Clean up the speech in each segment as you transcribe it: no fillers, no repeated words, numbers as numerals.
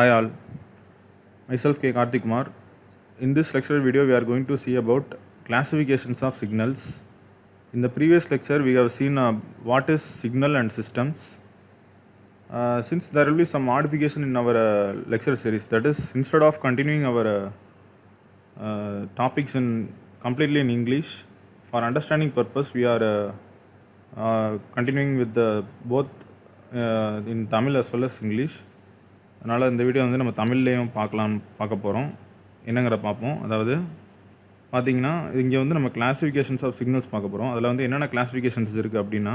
Hi all, myself K. Karthik Kumar. In this lecture video, we are going to see about classifications of signals. In the previous lecture, we have seen what is signal and systems. Since there will be some modification in our lecture series, that is, instead of continuing our topics in completely in English, for understanding purpose, we are continuing with the both in Tamil as well as English. அதனால் இந்த video வந்து நம்ம தமிழ்லேயும் பார்க்க போகிறோம். என்னங்கிற பார்ப்போம். அதாவது பார்த்திங்கன்னா இங்கே வந்து நம்ம கிளாஸிஃபிகேஷன்ஸ் ஆஃப் சிக்னல்ஸ் பார்க்க போகிறோம். அதில் வந்து என்னென்ன கிளாஸிஃபிகேஷன்ஸ் இருக்குது அப்படின்னா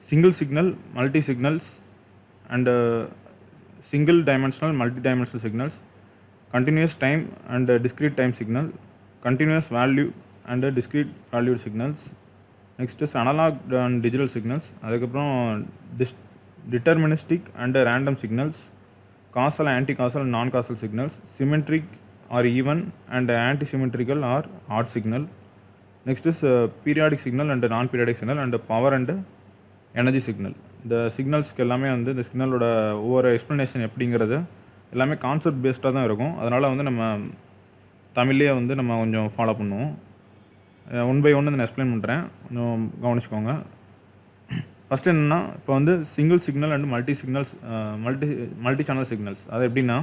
single signal, multi signals and single dimensional, multi dimensional signals, continuous time and discrete time signal, continuous value and discrete valued signals, next is analogue and digital signals, அதுக்கப்புறம் deterministic and random signals, causal, anti-causal and non-causal signals, symmetric or even and anti-symmetrical or odd signal. Next is periodic signal and non-periodic signal and power and energy signal. இந்த சிக்னல்ஸ்க்கு எல்லாமே வந்து இந்த சிக்னலோட ஒவ்வொரு explanation எப்படிங்கிறது எல்லாமே concept பேஸ்டாக தான் இருக்கும். அதனால் வந்து நம்ம தமிழ்லேயே வந்து நம்ம கொஞ்சம் ஃபாலோ பண்ணுவோம். ஒன் பை ஒன்று நான் எக்ஸ்பிளைன் பண்ணுறேன், கொஞ்சம் கவனிச்சுக்கோங்க. ஃபஸ்ட்டு என்னென்னா, இப்போ வந்து single signal and multi channel signals. அது எப்படின்னா,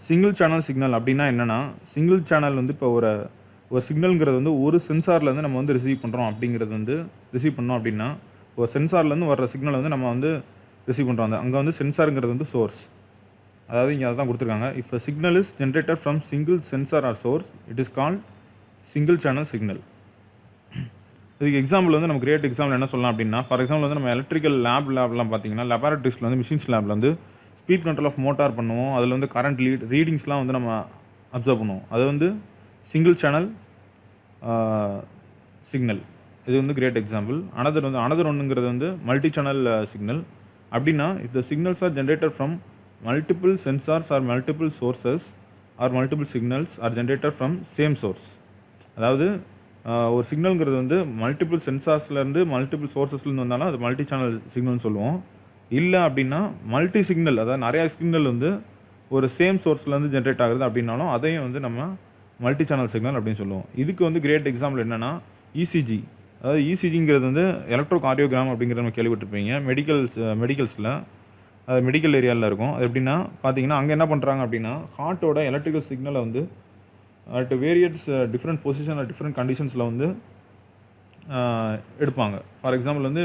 சிங்கிள் சேனல் சிக்னல் அப்படின்னா என்னென்னா, சிங்கிள் சேனல் வந்து இப்போ ஒரு சிக்னல்ங்கிறது வந்து ஒரு சென்சார்லேருந்து நம்ம வந்து ரிசீவ் பண்ணுறோம் அப்படிங்கிறது வந்து ரிசீவ் பண்ணோம் அப்படின்னா, ஒரு சென்சார்லேருந்து வர்ற சிக்னல் வந்து நம்ம வந்து ரிசீவ் பண்ணுறோம். அங்கே வந்து சென்சாருங்கிறது வந்து சோர்ஸ். அதாவது இங்கே அதான் கொடுத்துருக்காங்க. If a signal is generated from single sensor or source, it is called single channel signal. இதுக்கு எக்ஸாம்பிள் வந்து நம்ம கிரேட் எக்ஸாம்பிள் என்ன சொல்லலாம் அப்படின்னா, ஃபார் எக்ஸாம்பிள் வந்து நம்ம எலக்ட்ரிக்கல் லேப்லாம் பார்த்தீங்கன்னா, லெபார்ட்ரிஸில் வந்து மிஷின்ஸ் லேபில் வந்து ஸ்பீட் கண்ட்ரோல் ஆஃப் மோட்டார் பண்ணுவோம். அதில் வந்து கரண்ட் ரீடிங்ஸ்லாம் வந்து நம்ம அப்சர்வ் பண்ணுவோம். அது வந்து சிங்கிள் சேனல் சிக்னல். இது வந்து கிரேட் எக்ஸாம்பிள். அனதர் ஒன்றுங்கிறது வந்து மல்டி சேனல் சிக்னல். அப்படின்னா if the signals are generated from multiple sensors or multiple sources or multiple signals are generated from same source. அதாவது ஒரு சிக்னல்ங்கிறது வந்து மல்டிபிள் சென்சார்ஸ்லேருந்து மல்டிபிள் சோர்ஸஸ்லேருந்து வந்தாலும் அது மல்டி சேனல் சிக்னல்னு சொல்லுவோம். இல்லை அப்படின்னா மல்டி சிக்னல், அதாவது நிறையா சிக்னல் வந்து ஒரு சேம் சோர்ஸ்லேருந்து ஜென்ரேட் ஆகுது அப்படின்னாலும் அதையும் வந்து நம்ம மல்டி சேனல் சிக்னல் அப்படின்னு சொல்லுவோம். இதுக்கு வந்து கிரேட் எக்ஸாம்பிள் என்னென்னா இசிஜி. அதாவது இசிஜிங்கிறது வந்து எலக்ட்ரோ கார்டியோகிராம் அப்படிங்கிறத நம்ம கேள்விப்பட்டிருப்பீங்க. மெடிக்கல்ஸில் அது மெடிக்கல் ஏரியாவில் இருக்கும். அது எப்படின்னா பார்த்தீங்கன்னா, அங்கே என்ன பண்ணுறாங்க அப்படின்னா, ஹார்ட்டோட எலக்ட்ரிக்கல் சிக்னலை வந்து at various different position at different கண்டிஷன்ஸில் வந்து எடுப்பாங்க. ஃபார் எக்ஸாம்பிள் வந்து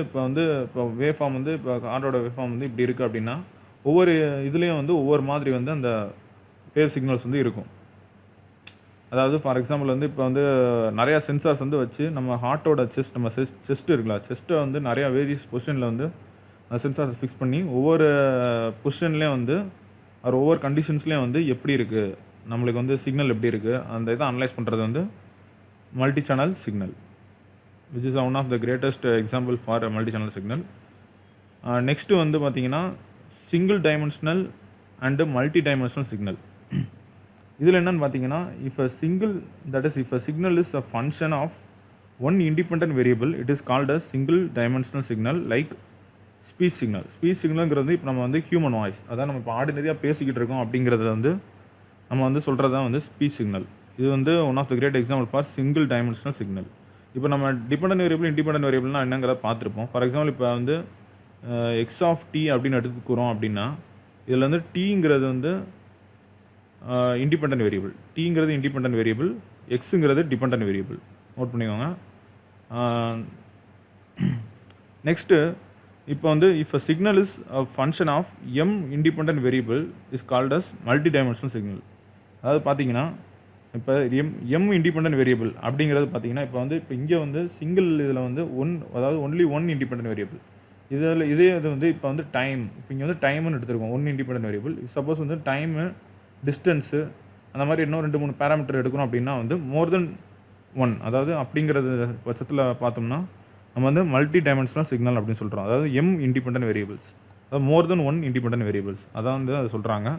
இப்போ வேவ் ஃபார்ம் வந்து இப்போ ஹார்ட்டோட வேவ் ஃபார்ம் வந்து இப்படி இருக்குது அப்படின்னா, ஒவ்வொரு இதுலேயும் வந்து ஒவ்வொரு மாதிரி வந்து அந்த வேவ் சிக்னல்ஸ் வந்து இருக்கும். அதாவது ஃபார் எக்ஸாம்பிள் வந்து இப்போ வந்து நிறையா சென்சார்ஸ் வந்து வச்சு நம்ம ஹார்ட்டோட செஸ்ட் இருக்குல்ல, செஸ்ட்டை வந்து நிறையா வேரியஸ் பொசிஷனில் வந்து அந்த சென்சார்ஸ் ஃபிக்ஸ் பண்ணி ஒவ்வொரு பொசிஷன்லேயும் வந்து ஒவ்வொரு கண்டிஷன்ஸ்லேயும் வந்து எப்படி இருக்குது, நம்மளுக்கு வந்து சிக்னல் எப்படி இருக்குது, அந்த இதை அனலைஸ் பண்ணுறது வந்து multi channel signal, which is one of the greatest example for multi channel signal. Next வந்து பார்த்திங்கன்னா single dimensional and multi dimensional signal. இதில் என்னென்னு பார்த்தீங்கன்னா, if a signal is a function of one independent variable, it is called as single dimensional signal like speech signal. Speech சிக்னல்ங்கிறது இப்போ நம்ம வந்து human voice, அதான் நம்ம இப்போ ஆர்டினரியாக பேசிக்கிட்டு இருக்கோம் அப்படிங்கிறத வந்து நம்ம வந்து சொல்கிறது தான் வந்து ஸ்பீச் சிக்னல். இது வந்து one of the great example for single dimensional signal. இப்போ நம்ம டிபெண்டன்ட் வேரியபிள், இண்டிபெண்டன்ட் வேரியபிள்னா என்னங்கிறத பார்த்துருப்போம். ஃபார் எக்ஸாம்பிள் இப்போ வந்து எக்ஸ் ஆஃப் டி அப்படின்னு எடுத்துக்கிறோம் அப்படின்னா, இதில் வந்து டீங்கிறது வந்து இண்டிபெண்டன்ட் வேரியபிள், டீங்கிறது இண்டிபெண்டன்ட் வேரியபிள், எக்ஸுங்கிறது டிபெண்டன்ட் வேரியபிள். நோட் பண்ணிக்கோங்க. நெக்ஸ்ட்டு இப்போ வந்து if a signal is a function of M independent variable is called as multi dimensional signal. அதாவது பார்த்தீங்கன்னா இப்போ எம் இண்டிபெண்டன்ட் வேரியபிள் அப்படிங்கிறது பார்த்தீங்கன்னா, இப்போ இங்கே வந்து சிங்கிள் இதில் வந்து அதாவது ஒன்லி ஒன் இண்டிபெண்டன்ட் வேரியபிள். இதே இது வந்து இப்போ வந்து டைம், இப்போ இங்கே வந்து டைம்னு எடுத்துருக்கோம், ஒன் இண்டிபெண்டன்ட் வேரியபிள். சப்போஸ் வந்து டைமு, டிஸ்டன்ஸு, அந்த மாதிரி இன்னும் 2-3 பேராமீட்டர் எடுக்கணும் அப்படின்னா வந்து மோர் தென் ஒன், அதாவது அப்படிங்கிறது பட்சத்தில் பார்த்தோம்னா நம்ம வந்து மல்டி டைமென்ஷனல் சிக்னல் அப்படின்னு சொல்கிறோம். அதாவது எம் இண்டிபெண்டன்ட் வேரியபிள்ஸ், அதாவது மோர் தென் ஒன் இண்டிபெண்டன்ட் வேரியபிள்ஸ், அதான் வந்து அதை சொல்கிறாங்க.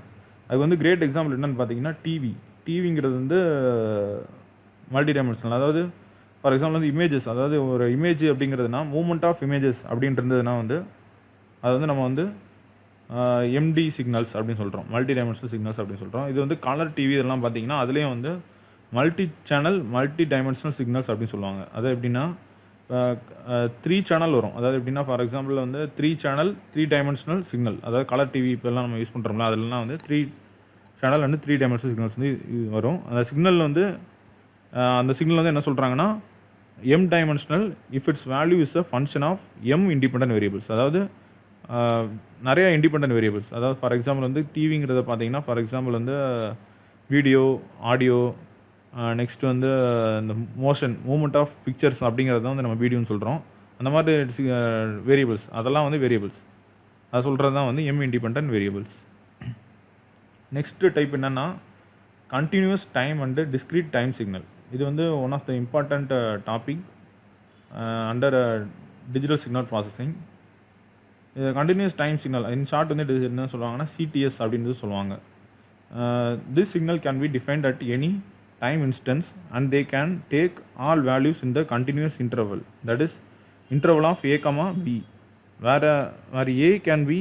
அது வந்து கிரேட் எக்ஸாம்பிள் என்னென்னு பார்த்தீங்கன்னா டிவிங்கிறது வந்து மல்டி டைமென்ஷனல். அதாவது ஃபார் எக்ஸாம்பிள் வந்து இமேஜஸ், அதாவது ஒரு இமேஜ் அப்படிங்கிறதுனா மூவ்மெண்ட் ஆஃப் இமேஜஸ் அப்படின்ட்டு இருந்ததுன்னா வந்து அது வந்து நம்ம வந்து எம்டி சிக்னல்ஸ் அப்படின்னு சொல்கிறோம், மல்டி டைமென்ஷனல் சிக்னல்ஸ் அப்படின்னு சொல்கிறோம். இது வந்து கலர் டிவி இதெல்லாம் பார்த்தீங்கன்னா அதுலேயும் வந்து multi channel multi dimensional signals அப்படின்னு சொல்லுவாங்க. அது எப்படின்னா 3 சேனல் வரும். அதாவது எப்படின்னா ஃபார் எக்ஸாம்பிள் வந்து 3 சேனல் 3 டைமென்ஷனல் சிக்னல், அதாவது கலர் டிவி இப்போல்லாம் நம்ம யூஸ் பண்ணுறோம்ல அதெல்லாம் வந்து 3 சேனல் வந்து 3 டைமென்ஷனல் சிக்னல்ஸ் வந்து வரும். அந்த சிக்னல் வந்து அந்த சிக்னல் வந்து என்ன சொல்கிறாங்கன்னா M dimensional if its value is a function of M independent variables. அதாவது நிறைய இண்டிபெண்டன்ட் வேரியபிள்ஸ். அதாவது ஃபார் எக்ஸாம்பிள் வந்து டிவிங்கிறத பார்த்தீங்கன்னா ஃபார் எக்ஸாம்பிள் வந்து வீடியோ, ஆடியோ, நெக்ஸ்ட் வந்து இந்த மூமெண்ட் ஆஃப் பிக்சர்ஸ் அப்படிங்கிறத வந்து நம்ம வீடியோன்னு சொல்கிறோம். அந்த மாதிரி வேரியபிள்ஸ் அதெல்லாம் வந்து வேரியபிள்ஸ், அதை சொல்கிறது தான் வந்து M independent variables. Next type என்னென்னா continuous time and discrete time signal. இது வந்து one of the important topic under digital signal processing. இது continuous time signal in short வந்து என்ன சொல்லுவாங்கன்னா சிடிஎஸ் அப்படின்றது சொல்லுவாங்க. This signal can be defined at any time instance and they can take all values in the continuous interval, that is interval of a comma b, where a can be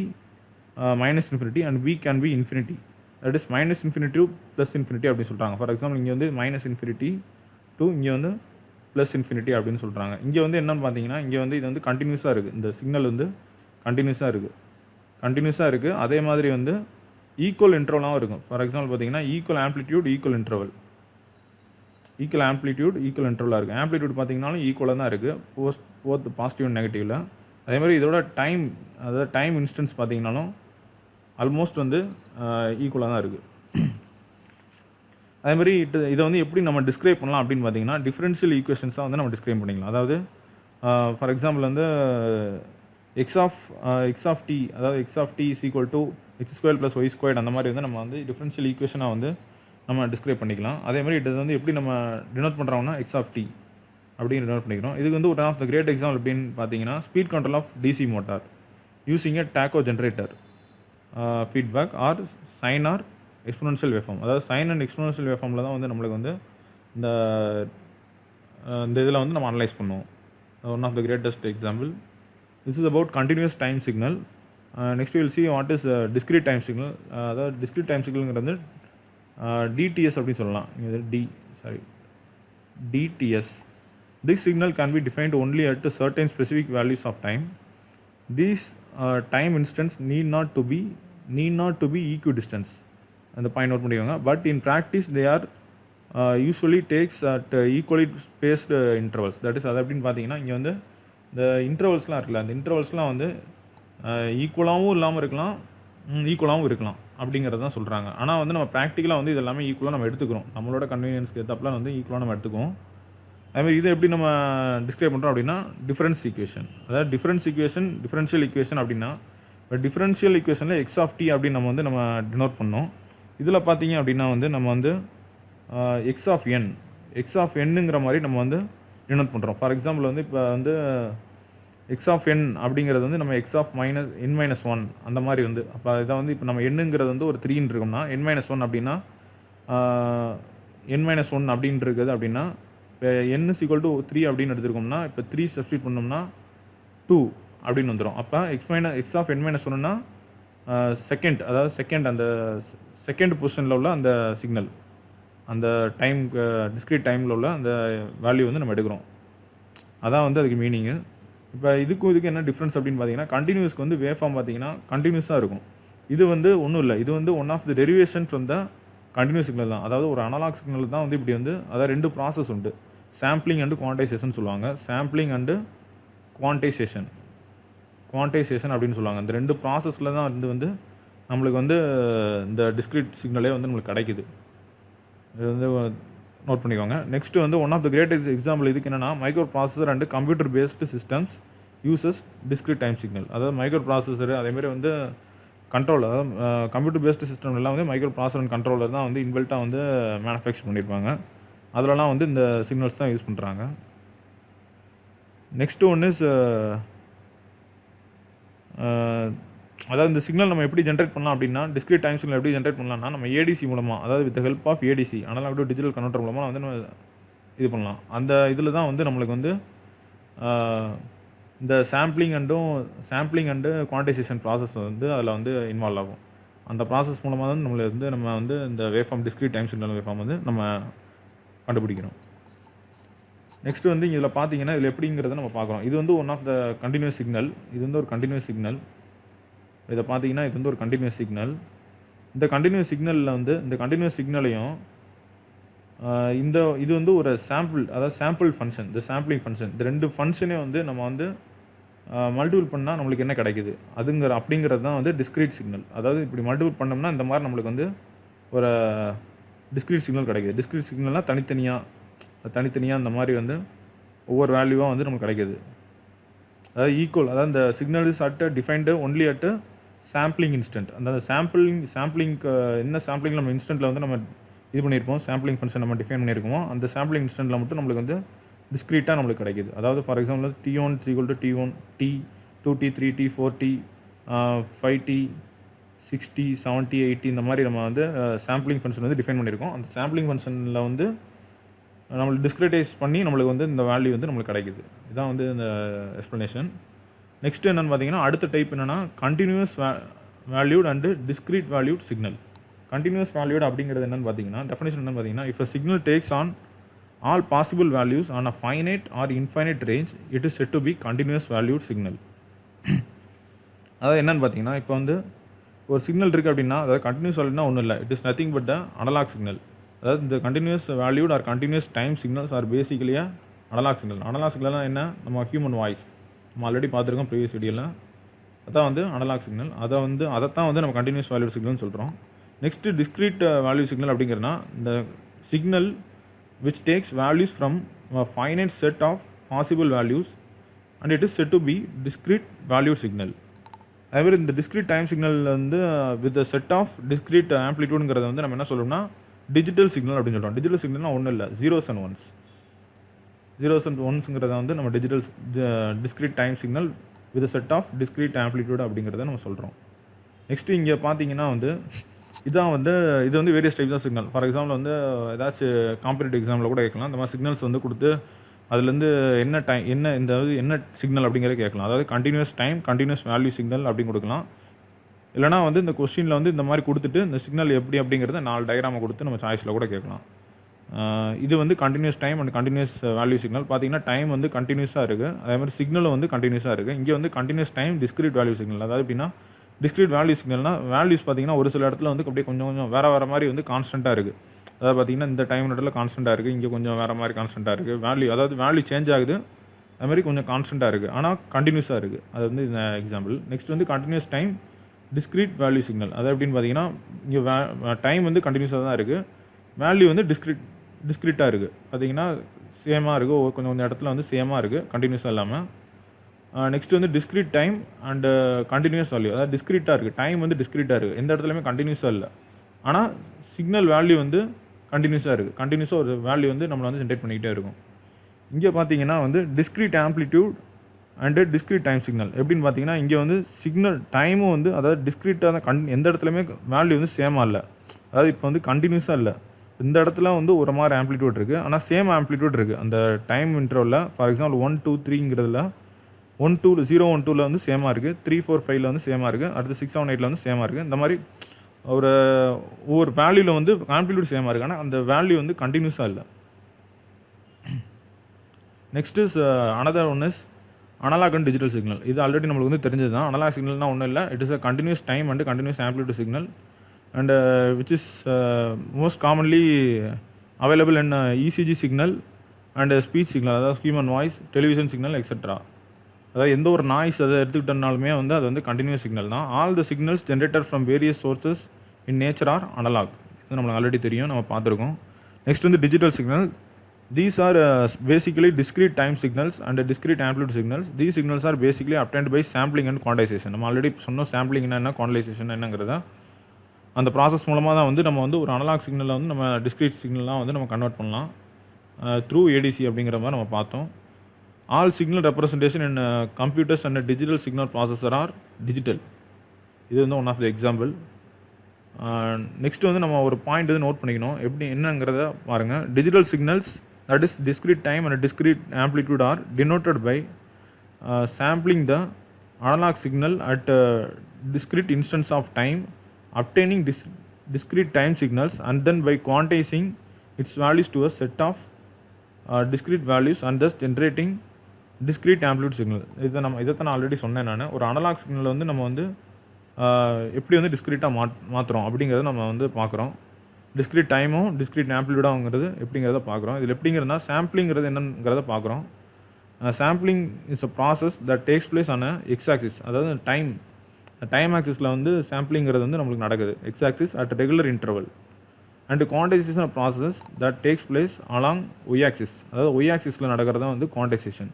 minus infinity and b can be infinity, that is minus infinity to plus infinity அப்படி சொல்கிறாங்க. For example இங்கே வந்து minus infinity to இங்கே வந்து plus infinity அப்படின்னு சொல்கிறாங்க. இங்கே வந்து என்னென்னு பார்த்தீங்கன்னா இங்கே வந்து இது வந்து கண்டினியூஸாக இருக்குது, இந்த சிக்னல் வந்து கண்டினியூஸாக இருக்குது. அதே மாதிரி வந்து ஈக்குவல் இன்டர்வலாகவும் இருக்கும். ஃபார் எக்ஸாம்பிள் பார்த்தீங்கன்னா equal amplitude equal interval, equal amplitude equal இன்டர்வலாக இருக்குது. ஆம்ப்ளிடியூட் பார்த்தீங்கன்னாலும் ஈக்குவலாக தான் இருக்குது போத் பாசிட்டிவ் அண்ட் நெகட்டிவில். அதே மாதிரி இதோட டைம், அதாவது டைம் இன்ஸ்டன்ஸ் பார்த்தீங்கன்னாலும் ஆல்மோஸ்ட் வந்து ஈக்குவலாக தான் இருக்குது. அதே மாதிரி இதை வந்து எப்படி நம்ம டிஸ்கிரைப் பண்ணலாம் அப்படின்னு பார்த்தீங்கன்னா டிஃபரன்ஷியல் ஈக்குவேஷன்ஸாக வந்து நம்ம டிஸ்கிரைப் பண்ணிக்கலாம். அதாவது ஃபார் எக்ஸாம்பிள் வந்து எக்ஸ் ஆஃப் டி, அதாவது X of D is equal to X square plus Y square, அந்த மாதிரி வந்து நம்ம வந்து டிஃபரன்ஷியல் ஈக்குவேஷனாக வந்து நம்ம டிஸ்கிரைப் பண்ணிக்கலாம். அதே மாதிரி இது வந்து எப்படி நம்ம டினோட் பண்ணுறோம்னா எக்ஸ் ஆஃப் டி அப்படின்னு டினோட் பண்ணிக்கிறோம். இதுக்கு வந்து ஒரு ஆஃப் த கிரேட் எக்ஸாம்பிள் எப்படின்னு பார்த்தீங்கன்னா speed control of DC motor using a tacho generator feedback or sine or exponential waveform. அதாவது சைன் அண்ட் எக்ஸ்போனன்ஷியல் வேவ்ஃபார்மில் தான் வந்து நம்மளுக்கு வந்து இந்த இதில் வந்து நம்ம அனலைஸ் பண்ணுவோம். One of the greatest example. This is about continuous time signal. Next will see what is discrete time signal. அதாவது டிஸ்க்ரீட் டைம் சிக்னல்ங்கிறது டிடிஎஸ் அப்படின்னு சொல்லலாம். DTS. This signal can be defined only at certain specific values of time. These time instants need not to be equidistant. அந்த point note பண்ணிக்கோங்க. But in practice they are usually takes at equally spaced intervals. That is அது அப்படின்னு பார்த்தீங்கன்னா இங்கே வந்து இந்த இன்டர்வல்ஸ்லாம் இருக்குல்ல, அந்த இன்டர்வல்ஸ்லாம் வந்து ஈக்குவலாகவும் இல்லாமல் இருக்கலாம், ஈக்குவலாகவும் இருக்கலாம் அப்படிங்கிறது தான் சொல்கிறாங்க. ஆனால் வந்து நம்ம ப்ராக்டிக்கலாக வந்து இது எல்லாமே ஈக்குவலாக நம்ம எடுத்துக்கிறோம், நம்மளோட கன்வீனியன்ஸ்க்கு ஏற்றப்பலாம் வந்து ஈக்குவலாக நம்ம எடுத்துக்குவோம். அதுமாதிரி இதை எப்படி நம்ம டிஸ்கிரைப் பண்ணுறோம் அப்படின்னா டிஃபரன்ஸ் ஈக்குவேஷன். அதாவது டிஃபரன்ஷியல் ஈக்குவேஷன் அப்படின்னா இப்போ டிஃபரன்ஷியல் ஈக்குவேஷனில் எக்ஸ் ஆஃப் டி அப்படின்னு நம்ம டினோட் பண்ணோம். இதில் பார்த்தீங்க அப்படின்னா வந்து நம்ம வந்து எக்ஸ் ஆஃப் என்னுங்கிற மாதிரி நம்ம வந்து டினோட் பண்ணுறோம். ஃபார் எக்ஸாம்பிள் வந்து இப்போ வந்து எக்ஸ் ஆஃப் என் அப்படிங்கிறது வந்து நம்ம எக்ஸ் ஆஃப் n-1 அந்த மாதிரி வந்து அப்போ இதை வந்து இப்போ நம்ம எண்ணுங்கிறது வந்து ஒரு 3 இருக்கோம்னா n-1 அப்படின்னா n-1 அப்படின்னு இருக்குது அப்படின்னா இப்போ n = 3 அப்படின்னு எடுத்துருக்கோம்னா இப்போ 3 சப்ஸ்டியூட் பண்ணோம்னா 2 அப்படின்னு வந்துடும். அப்போ எக்ஸ் ஆஃப் n-1னா செகண்ட், அதாவது அந்த செகண்ட் பொசிஷனில் உள்ள அந்த சிக்னல், அந்த டைம் டிஸ்க்ரீட் டைமில் உள்ள அந்த வேல்யூ வந்து நம்ம எடுக்கிறோம். அதான் வந்து அதுக்கு மீனிங்கு. இப்போ இதுக்கு என்ன டிஃப்ரென்ஸ் அப்படின்னு பார்த்தீங்கன்னா கண்டினியூஸ்க்கு வந்து வேவ் ஃபார்ம் பார்த்தீங்கன்னா கண்டினியூஸாக இருக்கும். இது வந்து ஒன்றும் இல்லை, இது வந்து one of the derivation from the continuous signal தான். அதாவது ஒரு அனலாக் சிக்னல் தான் வந்து இப்படி வந்து அதாவது 2 ப்ராசஸ் உண்டு, சாம்பிளிங் அண்டு குவான்டைசேஷன் சொல்லுவாங்க. சாம்பிளிங் அண்டு குவான்டைசேஷன் அப்படின்னு சொல்லுவாங்க. இந்த 2 ப்ராசஸில் தான் வந்து நம்மளுக்கு வந்து இந்த டிஸ்க்ரீட் சிக்னலே வந்து நம்மளுக்கு கிடைக்குது. இது வந்து நோட் பண்ணிக்கோங்க. நெக்ஸ்ட்டு வந்து one of the greatest example இதுக்கு என்னென்னா microprocessor and computer based systems uses discrete time signal. அதாவது மைக்ரோ ப்ராசஸர் அதேமாதிரி வந்து கண்ட்ரோலர், அதாவது கம்ப்யூட்டர் பேஸ்டு சிஸ்டம் எல்லாம் வந்து மைக்ரோ ப்ராசஸர் அண்ட் கண்ட்ரோலர் தான் வந்து இன்பில்ட்டாக வந்து மேனுஃபேக்சர் பண்ணியிருப்பாங்க. அதிலலாம் வந்து இந்த சிக்னல்ஸ் தான் யூஸ் பண்ணுறாங்க. நெக்ஸ்ட்டு ஒன்று இஸ் அதாவது இந்த சிக்னல் நம்ம எப்படி ஜென்ரேட் பண்ணலாம் அப்படின்னா டிஸ்க்ரீட் டைம் சிக்னல் எப்படி ஜென்ரேட் பண்ணலாம்னா நம்ம ஏடிசி மூலமாக, அதாவது with help of ADC analogue to digital converter மூலமாக வந்து நம்ம இது பண்ணலாம். அந்த இதில் தான் வந்து நம்மளுக்கு வந்து இந்த சாம்பிளிங் அண்டு குவான்டைசேஷன் ப்ராசஸ் வந்து அதில் வந்து இன்வால்வ் ஆகும். அந்த ப்ராசஸ் மூலமாக தான் நம்ம வந்து இந்த waveform discrete time signal waveform வந்து நம்ம கண்டுபிடிக்கிறோம். நெக்ஸ்ட் வந்து இதில் பார்த்தீங்கன்னா இதில் எப்படிங்கிறத நம்ம பார்க்குறோம். இது வந்து one of the continuous signal. இது வந்து ஒரு கண்டினியூஸ் சிக்னல். இதை பார்த்தீங்கன்னா இது வந்து ஒரு கண்டினியூஸ் சிக்னல். இந்த கண்டினியூஸ் சிக்னலில் வந்து இந்த கண்டினியூஸ் சிக்னலையும் இது வந்து ஒரு சாம்பிள், அதாவது சாம்பிள் ஃபங்க்ஷன், இந்த சாம்பிளிங் ஃபங்க்ஷன், இந்த 2 ஃபங்க்ஷனே வந்து நம்ம வந்து மல்டிபிள் பண்ணால் நம்மளுக்கு என்ன கிடைக்குது அப்படிங்கிறது தான் வந்து டிஸ்க்ரீட் சிக்னல். அதாவது இப்படி மல்டிபிள் பண்ணோம்னா இந்த மாதிரி நம்மளுக்கு வந்து ஒரு டிஸ்க்ரீட் சிக்னல் கிடைக்குது. டிஸ்க்ரீட் சிக்னல்னால் தனித்தனியாக இந்த மாதிரி வந்து ஒவ்வொரு வேல்யூவாக வந்து நமக்கு கிடைக்குது. அதாவது ஈக்குவல், அதாவது இந்த signal is defined only at sampling instant. அந்த சாம்பிளிங்க்கு என்ன சாம்பிளிங் நம்ம இன்ஸ்டன்ட்டில் வந்து நம்ம இது பண்ணியிருப்போம், சாம்பிளிங் ஃபங்க்ஷன் நம்ம டிஃபைன் பண்ணியிருக்கோம். அந்த சாம்பிளிங் இன்ஸ்டன்ட்டில் மட்டும் நம்மளுக்கு வந்து டிஸ்க்ரீட்டாக நம்மளுக்கு கிடைக்குது. அதாவது for example T1 = T1, T2, T3, T4, T5, T60, 70, 80 இந்த மாதிரி நம்ம வந்து சாம்பிளிங் ஃபங்க்ஷன் வந்து டிஃபைன் பண்ணியிருக்கோம். அந்த சாம்பிளிங் ஃபங்க்ஷனில் வந்து நம்மளுக்கு டிஸ்க்ரிட்டைஸ் பண்ணி நம்மளுக்கு வந்து இந்த வேல்யூ வந்து நம்மளுக்கு கிடைக்குது. இதுதான் வந்து இந்த எக்ஸ்ப்ளனேஷன். நெக்ஸ்ட் என்னென்னு பார்த்தீங்கன்னா அடுத்த டைப் என்னென்னா continuous valued and discrete valued signal. Continuous valued அப்படிங்கிறது என்னென்னு பார்த்தீங்கன்னா டெஃபினேஷன் என்னென்னு பார்த்தீங்கன்னா if a signal takes on all possible values on a finite or infinite range it is said to be continuous valued signal. அதாவது என்னென்னு பார்த்தீங்கன்னா இப்போ வந்து ஒரு சிக்னல் இருக்குது அப்படின்னா அதாவது கண்டினியூஸ் வேல்யூட்னா ஒன்றும் இல்லை, it is nothing but the analog signal. அதாவது இந்த continuous valued or continuous time signals are basically analog signal. Analog சிக்னல்னால் என்ன, நம்ம ஹியூமன் வாய்ஸ் நம்ம ஆல்ரெடி பார்த்துருக்கோம் ப்ரீவியஸ் வீடியோவில். அதான் வந்து அனலாக் சிக்னல். அதைத்தான் வந்து நம்ம கண்டினியூஸ் வேல்யூட் சிக்னல்னு சொல்கிறோம். நெக்ஸ்ட்டு டிஸ்க்ரீட் வேல்யூ சிக்னல் அப்படிங்கிறனா இந்த signal which takes values from a finite set of possible values and it is said to be discrete value signal. அதேமாதிரி இந்த டிஸ்க்ரீட் டைம் சிக்னல் வந்து with set of discrete ஆம்ப்ளிடியூடுங்கிறத வந்து நம்ம என்ன சொல்கிறோம்னா digital signal அப்படின்னு சொல்கிறோம். டிஜிட்டல் சிக்னல்னால் ஒன்றும் இல்லை, ஜீரோஸ் அண்ட் ஒன்ஸுங்கிறத வந்து நம்ம discrete time signal with set of discrete amplitude அப்படிங்கிறத நம்ம சொல்கிறோம். நெக்ஸ்ட்டு இங்கே பார்த்தீங்கன்னா வந்து இது வந்து various types of signal. For example வந்து ஏதாச்சும் காம்படிட்டிவ் எக்ஸாமில் கூட கேட்கலாம். இந்த மாதிரி சிக்னல்ஸ் வந்து கொடுத்து அதுலேருந்து என்ன சிக்னல் அப்படிங்கிறத கேட்கலாம். அதாவது continuous time, continuous value signal அப்படின்னு கொடுக்கலாம். இல்லைனா வந்து இந்த கொஸ்டினில் வந்து இந்த மாதிரி கொடுத்துட்டு இந்த சிக்னல் எப்படி அப்படிங்கிறத 4 டயக்ராமை கொடுத்து நம்ம சாய்ஸில் கூட கேட்கலாம். இது வந்து continuous time and continuous value signal. பார்த்தீங்கன்னா டைம் வந்து கண்டினியூஸாக இருக்குது, அதே மாதிரி சிக்னலும் வந்து கண்டினியூஸாக இருக்குது. இங்கே வந்து continuous time discrete value signal. அதாவது எப்படின்னா டிஸ்க்ரீட் வேல்யூ சிக்னல்னால் வேல்யூஸ் பார்த்தீங்கன்னா ஒரு சில இடத்துல வந்து அப்படியே கொஞ்சம் வேறு மாதிரி வந்து கான்ஸ்டண்ட்டாக இருக்குது. அதாவது பார்த்தீங்கன்னா இந்த டைம் இடத்துல கான்ஸ்டண்ட்டாக இருக்குது, இங்கே கொஞ்சம் வேறு மாதிரி கான்ஸ்டண்ட்டாக இருக்குது. வேல்யூ சேஞ்ச் ஆகுது, அது மாதிரி கொஞ்சம் கான்ஸ்டண்ட்டாக இருக்குது, ஆனால் கண்டினியூஸாக இருக்குது. அது வந்து இந்த எக்ஸாம்பிள். நெக்ஸ்ட் வந்து continuous time discrete value signal. அது எப்படின்னு பார்த்தீங்கன்னா இங்கே டைம் வந்து கண்டினியூஸாக தான் இருக்குது, வேல்யூ வந்து டிஸ்க்ரீட்டாக இருக்குது. பார்த்தீங்கன்னா சேமாக இருக்குது, கொஞ்சம் இடத்துல வந்து சேமாக இருக்குது, கண்டினியூஸாக இல்லாமல். நெக்ஸ்ட் வந்து discrete time and continuous value. அதாவது டிஸ்க்ரீட்டாக இருக்குது, டைம் வந்து டிஸ்க்ரீட்டாக இருக்குது, எந்த இடத்துலையுமே கண்டினியூஸாக இல்லை, ஆனால் சிக்னல் வேல்யூ வந்து கண்டினியூஸாக இருக்குது. கண்டினியூஸாக ஒரு வேல்யூ வந்து நம்மளை வந்து ஜென்ரேட் பண்ணிக்கிட்டே இருக்கும். இங்கே பார்த்தீங்கன்னா வந்து discrete amplitude and discrete time signal. எப்படின்னு பார்த்தீங்கன்னா இங்கே வந்து சிக்னல் டைமும் வந்து அதாவது டிஸ்க்ரீட்டாக தான், எந்த இடத்துலையுமே வேல்யூ வந்து சேமாக இல்லை. அதாவது இப்போ வந்து கண்டினியூஸாக இல்லை, இந்த இடத்துல வந்து ஒரு மாதிரி ஆம்ப்ளிடியூட் இருக்குது, ஆனால் சேம் ஆம்ப்ளிடியூட் இருக்குது அந்த டைம் இன்டர்வலில். ஃபார் எக்ஸாம்பிள் 1, 2, 3ங்கிறதுல 1, 2, 0, 1, 2ல் வந்து சேமாக இருக்குது, 3, 4, 5ல் வந்து சேமாக இருக்குது, அடுத்து 6, 7, 8ல் வந்து சேமாக இருக்குது. இந்த மாதிரி ஒவ்வொரு வேல்யூவில் வந்து ஆம்ப்ளிடியூட் சேமாக இருக்குது, ஆனால் அந்த வேல்யூ வந்து கண்டினியூஸாக இல்லை. Next is another one is analogue and digital signal. இது ஆல்ரெடி நம்மளுக்கு வந்து தெரிஞ்சது தான். அனலாக் சிக்னல்னால் ஒன்றும் இல்லை, it is a continuous time and continuous amplitude signal and which is most commonly available in ECG signal and speech signal, அதாவது human voice, television signal etcetera. அதாவது எந்த ஒரு நாய்ஸ் அதை எடுத்துக்கிட்டனாலுமே வந்து அது வந்து கண்டினியூஸ் சிக்னல் தான். All the signals generated from various sources in nature are analogue. இது நம்மளுக்கு ஆல்ரெடி தெரியும், நம்ம பார்த்துருக்கோம். நெக்ஸ்ட் வந்து digital signal. These are basically discrete time signals and discrete amplitude signals. These signals are basically obtained by sampling and quantization. நம்ம already சொன்னோம் sampling என்ன, quantization என்னங்கிறத. அந்த ப்ராசஸ் மூலமாக தான் வந்து நம்ம வந்து ஒரு அனலாக் சிக்னலில் வந்து நம்ம டிஸ்க்ரீட் சிக்னல்லாம் வந்து நம்ம கன்வெர்ட் பண்ணலாம் த்ரூ ஏடிசி அப்படிங்கிற மாதிரி நம்ம பார்த்தோம். All signal representation in computers and digital signal processor are digital. இது வந்து one of the example. Next வந்து நம்ம ஒரு பாயிண்ட் வந்து நோட் பண்ணிக்கணும், எப்படி என்னங்கிறத பாருங்கள். Digital signals, that is discrete time and discrete amplitude, are denoted by sampling the analog signal at discrete instance of time, obtaining discrete time signals, and then by quantizing its values to a set of discrete values and thus generating discrete amplitude signal. இதைத்தான் நான் already சொன்னேன். நான் ஒரு analogue signal வந்து நம்ம வந்து எப்படி வந்து டிஸ்க்ரீட்டாக மாற்றுறோம் அப்படிங்கிறத நம்ம வந்து பார்க்குறோம். டிஸ்க்ரீட் டைமும் டிஸ்க்ரீட் ஆம்ப்ளிடியூடாங்கிறது எப்படிங்கிறத பார்க்குறோம். இதில் எப்படிங்கிறதுனா சாம்பிளிங்கிறது என்னங்கிறத பார்க்குறோம். Sampling is a process that takes place on x axis, அதாவது டைம் ஆக்சிஸில் வந்து சாம்பிளிங்கிறது வந்து நம்மளுக்கு நடக்குது, x axis at regular interval. And quantization process that takes place along y axis, அதாவது ஒய் ஆக்சிஸில் நடக்கிறதா வந்து குவான்டைசேஷன்.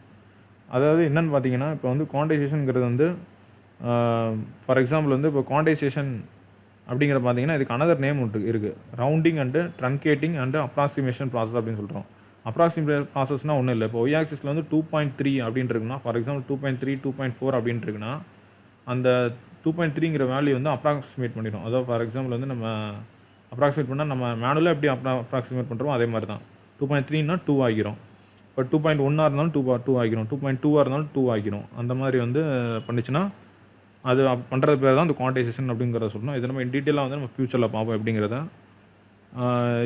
அதாவது என்னென்னு பார்த்தீங்கன்னா, இப்போ வந்து குவான்டைசேஷனுங்கிறது வந்து ஃபார் எக்ஸாம்பிள் வந்து இப்போ குவான்டைசேஷன் அப்படிங்கிற பார்த்தீங்கன்னா இதுக்கு அனதர் நேம் ஒன்று இருக்குது, rounding and truncating and approximation process அப்படின்னு சொல்கிறோம். அப்ராக்சிமேட் ப்ராசஸ்னால் ஒன்றும் இல்லை. இப்போ ஒய் ஆக்சிஸில் வந்து 2.3 அப்படின்னு இருக்குன்னா, ஃபார் எக்ஸாம்பிள் 2.3 2.4 அப்படின்னு இருக்குன்னா, அந்த 2.3ங்கிற வேல்யூ வந்து அப்ராக்சிமேட் பண்ணிடும். அதாவது ஃபார் எக்ஸாம்பிள் வந்து நம்ம அப்ராக்சிமேட் பண்ணால் நம்ம மேனுவலாக எப்படி அப்ராக்சிமேட் பண்ணுறோம் அதே மாதிரி தான். 2.3னா 2 ஆகிரும். இப்போ 2.1 இருந்தாலும் 2 ஆகிரும், 2.2 இருந்தாலும் 2 ஆகிரும். அந்த மாதிரி வந்து பண்ணிச்சுன்னா அது பண்ணுறது பேர் தான் அந்த குவான்டைசேஷன் அப்படிங்கிறத சொல்லணும். இது நம்ம இன் டீட்டெயிலாக வந்து நம்ம ஃப்யூச்சரில் பார்ப்போம் எப்படிங்கிறத.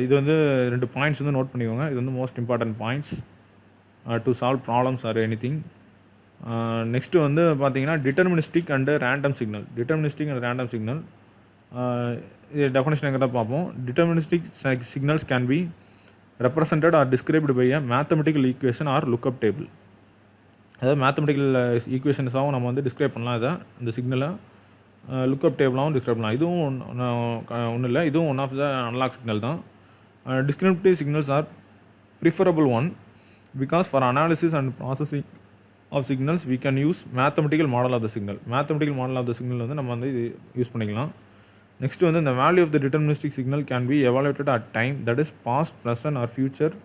இது வந்து 2 பாயிண்ட்ஸ் வந்து நோட் பண்ணிக்கோங்க. இது வந்து most important points to solve problems or any thing. Next வந்து பார்த்தீங்கன்னா deterministic and random signal. Deterministic and random signal இது டெஃபினேஷன் எங்கிறத பார்ப்போம். Deterministic signals can be represented or described by a mathematical equation or lookup table. அதாவது mathematical ஈக்குவேஷன்ஸாகவும் நம்ம வந்து describe பண்ணலாம். இதை இந்த சிக்னலை லுக்அப் டேபிளாகவும் டிஸ்கிரைப் பண்ணலாம். இதுவும் ஒன்றும் இல்லை, இதுவும் one of the analog signal தான். Descriptive signals are preferable one because for analysis and processing of signals we can use mathematical model of the signal. Mathematical model of the signal வந்து நம்ம வந்து இது யூஸ் பண்ணிக்கலாம். Next வந்து இந்த value of the deterministic signal can be evaluated at time, that is past, present or future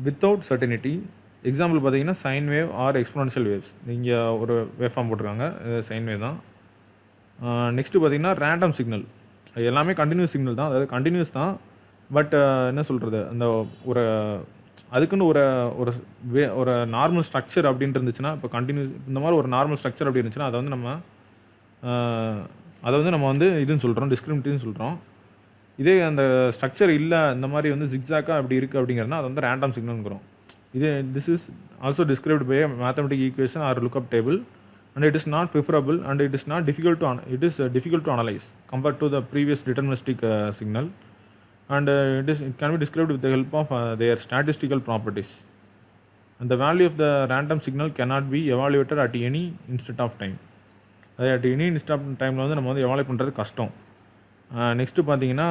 without certainty. Example பார்த்தீங்கன்னா sine wave or exponential waves. நீங்கள் ஒரு வேவ் ஃபார்ம் போட்டிருக்காங்க, சைன் வேவ் தான். நெக்ஸ்ட்டு பார்த்தீங்கன்னா random signal. எல்லாமே continuous signal தான், அதாவது continuous தான். பட் என்ன சொல்கிறது, அந்த ஒரு அதுக்குன்னு ஒரு நார்மல் ஸ்ட்ரக்சர் அப்படின்ட்டு இருந்துச்சுன்னா, இப்போ கண்டினியூஸ் இந்த மாதிரி ஒரு நார்மல் ஸ்ட்ரக்சர் அப்படி இருந்துச்சுன்னா அதை வந்து நம்ம வந்து இதுன்னு சொல்கிறோம், டிஸ்கிரிமினேட்டிவ்னு சொல்கிறோம். இதே அந்த ஸ்ட்ரக்சர் இல்லை, இந்த மாதிரி வந்து ஜிக்ஸாக்காக அப்படி இருக்குது அப்படிங்கிறதுனா அது வந்து random சிக்னல்ங்கிறோம். This is also described by a mathematical equation or lookup table, and it is not preferable and it is difficult to analyze compared to the previous deterministic signal, and it can be described with the help of their statistical properties. And the value of the random signal cannot be evaluated at any instant of time. at any instant of time வந்து நம்ம வந்து evaluate பண்ணுறது கஷ்டம். Next பார்த்தீங்கன்னா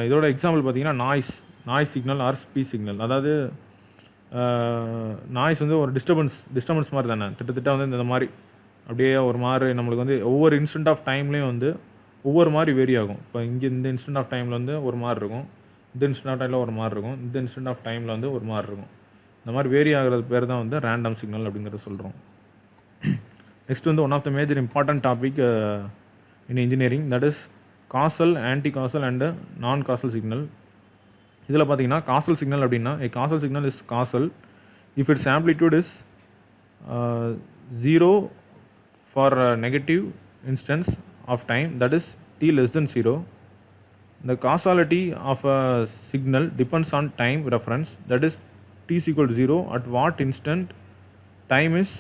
இதோட example பார்த்தீங்கன்னா noise signal or speech signal. அதாவது noise வந்து ஒரு டிஸ்டர்பன்ஸ் மாதிரி தானே, திட்டத்திட்ட வந்து இந்த மாதிரி அப்படியே ஒரு மாதிரி நம்மளுக்கு வந்து ஒவ்வொரு இன்ஸ்டன்ட் ஆஃப் டைம்லேயும் வந்து ஒவ்வொரு மாதிரி வேரி ஆகும். இப்போ இங்கே இந்த இன்ஸ்டன்ட் ஆஃப் டைமில் வந்து ஒரு மாதிரி இருக்கும், இந்த இன்ஸ்டன்ட் ஆஃப் டைமில் ஒரு மாதிரி இருக்கும், இந்த இன்ஸ்டன்ட் ஆஃப் டைமில் வந்து ஒரு மாதிரி இருக்கும். இந்த மாதிரி வேரி ஆகிறது பேர் தான் வந்து ரேண்டம் சிக்னல் அப்படிங்கிறத சொல்கிறோம். நெக்ஸ்ட் வந்து one of the major important topic in engineering, that is causal, anti causal and non causal signal. இதில் பார்த்தீங்கன்னா காசல் சிக்னல் அப்படின்னா a causal signal is causal if its amplitude is 0 for a negative instance of time, that is t less than 0. The causality of a signal depends on time reference, that is t is equal to 0 at what instant time is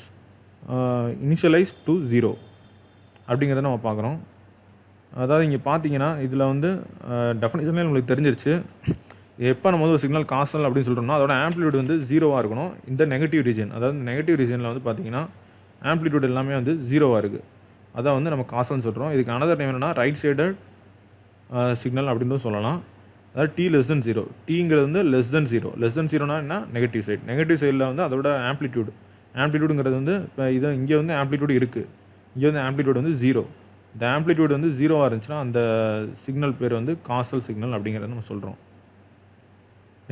initialized to 0 அப்படிங்கிறத நம்ம பார்க்குறோம். அதாவது இங்கே பார்த்தீங்கன்னா இதில் வந்து டெஃபினேஷன்லேயே நம்மளுக்கு தெரிஞ்சிருச்சு. எப்போ நம்ம வந்து ஒரு சிக்னல் காசல் அப்படின்னு சொல்கிறோம்னா அதோட ஆம்ப்ளிடியூட் வந்து 0வாக இருக்கணும். இந்த நெகட்டிவ் ரீஜன், அதாவது நெகட்டிவ் ரீஜனில் வந்து பார்த்தீங்கன்னா ஆம்ப்ளிடியூட் எல்லாமே வந்து 0வாக இருக்குது. அதான் வந்து நம்ம காசல்னு சொல்கிறோம். இதுக்கு அனதர் நேம் என்னென்னா ரைட் சைடட் சிக்னல் அப்படின்னு சொல்லலாம். அதாவது t less than 0. டீங்கிறது வந்து லெஸ் தென் 0னா என்ன, நெகட்டிவ் சைடில் வந்து அதோட ஆம்ப்ளிடியூடுங்கிறது வந்து இப்போ இங்கே வந்து ஆம்ப்ளிடியூட் இருக்குது, இங்கே வந்து ஆம்ப்ளிடியூட் வந்து 0. இந்த ஆம்ப்ளிடியூட் வந்து 0வாக இருந்துச்சுன்னா அந்த சிக்னல் பேர் வந்து காசல் சிக்னல் அப்படிங்கிறத நம்ம சொல்கிறோம்.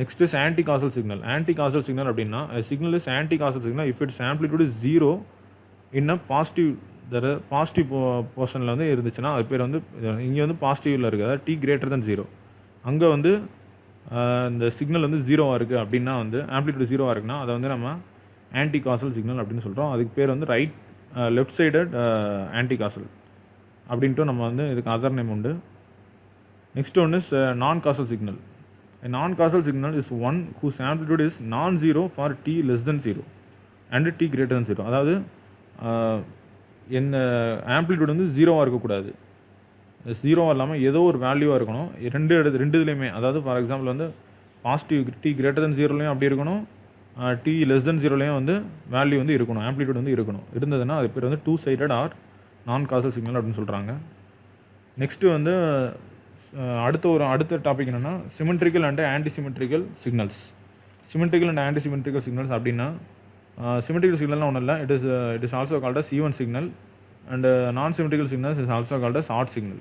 Next is anti causal signal. Anti causal signal அப்படின்னா signal is anti causal signal if its amplitude is 0 in a positive போர்ஷனில் வந்து இருந்துச்சுன்னா அது பேர் வந்து இங்கே வந்து பாசிட்டிவில் இருக்குது, அதாவது t greater than 0. அங்கே வந்து இந்த சிக்னல் வந்து 0வாக இருக்குது அப்படின்னா வந்து ஆம்ப்ளிடியூட் 0வாக இருக்குன்னா அதை வந்து நம்ம ஆன்டி காசல் சிக்னல் அப்படின்னு சொல்கிறோம். அதுக்கு பேர் வந்து லெஃப்ட் சைடட் ஆன்டி காசல் அப்படின்ட்டு நம்ம வந்து இதுக்கு அதர் நேம் உண்டு. Next one is non causal signal. Non causal signal is one whose amplitude is non zero for t less than 0 and t greater than 0. அதாவது என்ன ஆம்ப்ளிடியூட் வந்து ஜீரோவாக இருக்கக்கூடாது, ஜீரோவாக இல்லாமல் ஏதோ ஒரு வேல்யூவாக இருக்கணும். ரெண்டு இதுலேயுமே, அதாவது ஃபார் எக்ஸாம்பிள் வந்து பாசிட்டிவ் t greater than 0லையும் அப்படி இருக்கணும், t less than 0லையும் வந்து வேல்யூ வந்து இருக்கணும், ஆம்ப்ளிடியூட் வந்து இருக்கணும். இருந்ததுன்னா அது பேர் வந்து two sided or non causal signal அப்படின்னு சொல்கிறாங்க. நெக்ஸ்ட்டு வந்து அடுத்த டாபிக் என்னென்னா symmetrical and anti symmetrical signals. Symmetrical and anti symmetrical signals அப்படின்னா சிமெட்ரிக்கல் சிக்னல்னால் ஒன்றும் இல்லை, it is also called as even signal and non symmetrical signals is also called as odd signal.